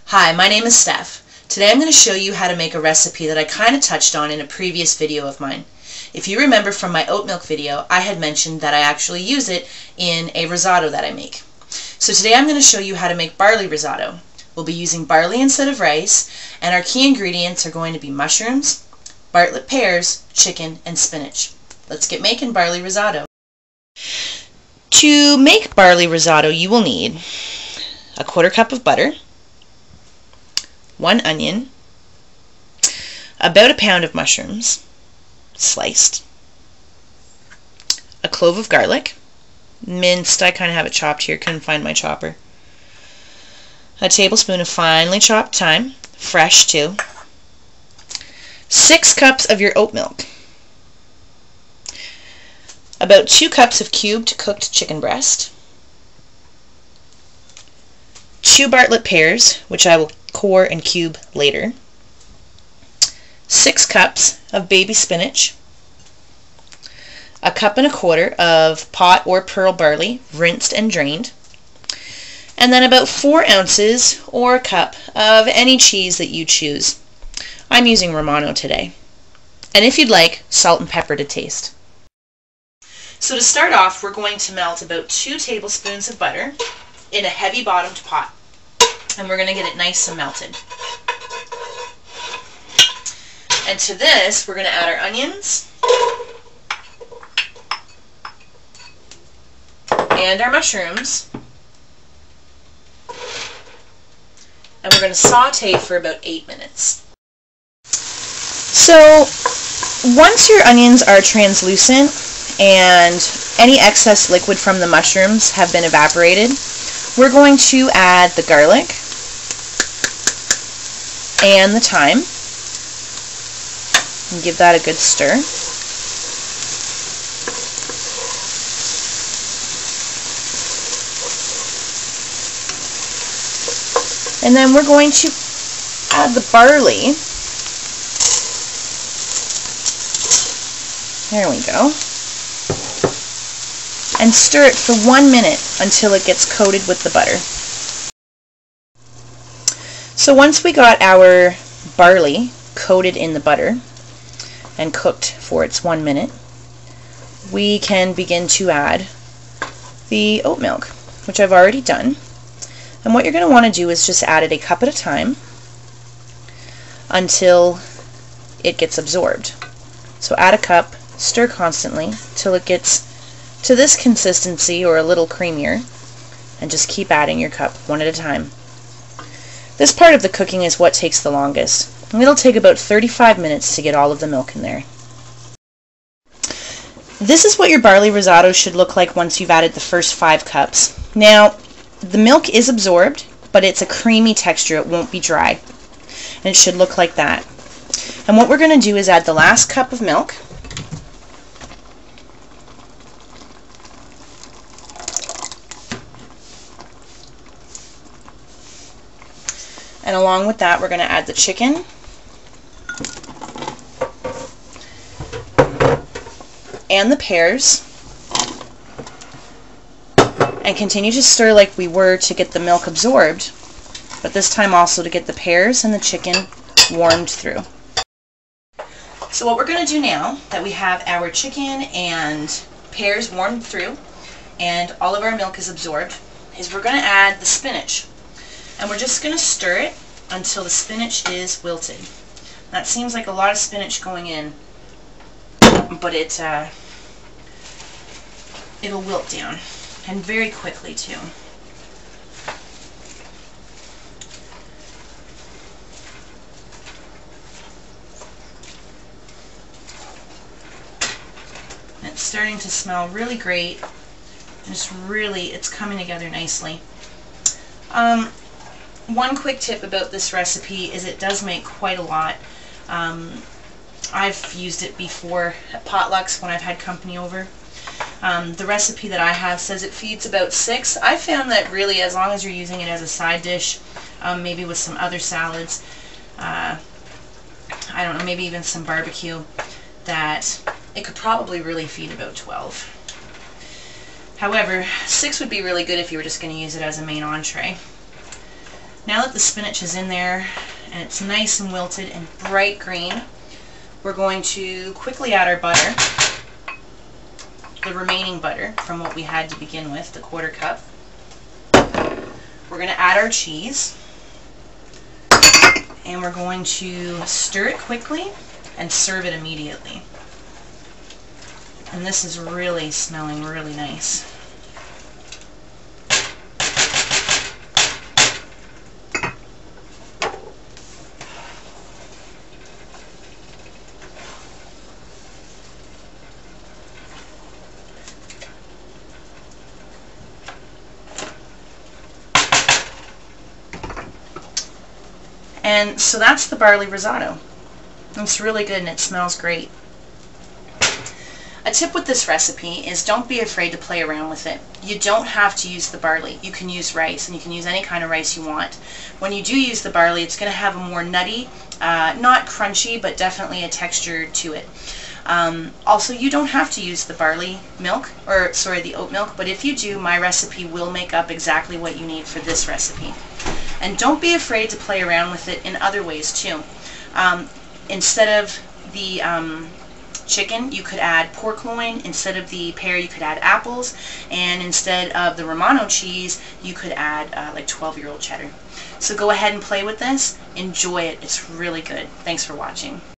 Hi, my name is Steph. Today I'm going to show you how to make a recipe that I kind of touched on in a previous video of mine. If you remember from my oat milk video, I had mentioned that I actually use it in a risotto that I make. So today I'm going to show you how to make barley risotto. We'll be using barley instead of rice, and our key ingredients are going to be mushrooms, Bartlett pears, chicken, and spinach. Let's get making barley risotto. To make barley risotto, you will need a 1/4 cup of butter, 1 onion, about 1 pound of mushrooms, sliced, a clove of garlic, minced. I kind of have it chopped here, couldn't find my chopper. A tablespoon of finely chopped thyme, fresh too. 6 cups of your oat milk. About 2 cups of cubed cooked chicken breast. 2 Bartlett pears, which I will core and cube later. 6 cups of baby spinach. 1.25 cups of pot or pearl barley, rinsed and drained. And then about 4 ounces or a cup of any cheese that you choose. I'm using Romano today. And if you'd like, salt and pepper to taste. So to start off, we're going to melt about 2 tablespoons of butter in a heavy bottomed pot. And we're going to get it nice and melted. And to this, we're going to add our onions and our mushrooms. And we're going to saute for about 8 minutes. So once your onions are translucent and any excess liquid from the mushrooms have been evaporated, we're going to add the garlic and the thyme and give that a good stir. And then we're going to add the barley. There we go. And stir it for 1 minute until it gets coated with the butter. So once we got our barley coated in the butter and cooked for its 1 minute, we can begin to add the oat milk, which I've already done. And what you're going to want to do is just add it a cup at a time until it gets absorbed. So add a cup, stir constantly till it gets to this consistency or a little creamier, and just keep adding your cup one at a time. This part of the cooking is what takes the longest, and it'll take about 35 minutes to get all of the milk in there. This is what your barley risotto should look like once you've added the first 5 cups. Now, the milk is absorbed, but it's a creamy texture. It won't be dry, and it should look like that. And what we're going to do is add the last cup of milk. And along with that, we're going to add the chicken, and the pears, and continue to stir like we were to get the milk absorbed, but this time also to get the pears and the chicken warmed through. So what we're going to do now that we have our chicken and pears warmed through and all of our milk is absorbed is we're going to add the spinach. And we're just going to stir it until the spinach is wilted. That seems like a lot of spinach going in, but it'll wilt down, and very quickly too. And it's starting to smell really great, and it's coming together nicely. One quick tip about this recipe is it does make quite a lot. I've used it before at potlucks when I've had company over. The recipe that I have says it feeds about 6. I found that really as long as you're using it as a side dish, maybe with some other salads, I don't know, maybe even some barbecue, that it could probably really feed about 12. However, 6 would be really good if you were just going to use it as a main entree. Now that the spinach is in there and it's nice and wilted and bright green, we're going to quickly add our butter, the remaining butter from what we had to begin with, the 1/4 cup. We're going to add our cheese, and we're going to stir it quickly and serve it immediately. And this is really smelling really nice. And so that's the barley risotto. It's really good and it smells great. A tip with this recipe is don't be afraid to play around with it. You don't have to use the barley. You can use rice, and you can use any kind of rice you want. When you do use the barley, it's going to have a more nutty, not crunchy, but definitely a texture to it. Also, you don't have to use the barley milk, or sorry, the oat milk, but if you do, my recipe will make up exactly what you need for this recipe. And don't be afraid to play around with it in other ways too. Instead of the chicken, you could add pork loin. Instead of the pear, you could add apples. And instead of the Romano cheese, you could add like 12-year-old cheddar. So go ahead and play with this. Enjoy it. It's really good. Thanks for watching.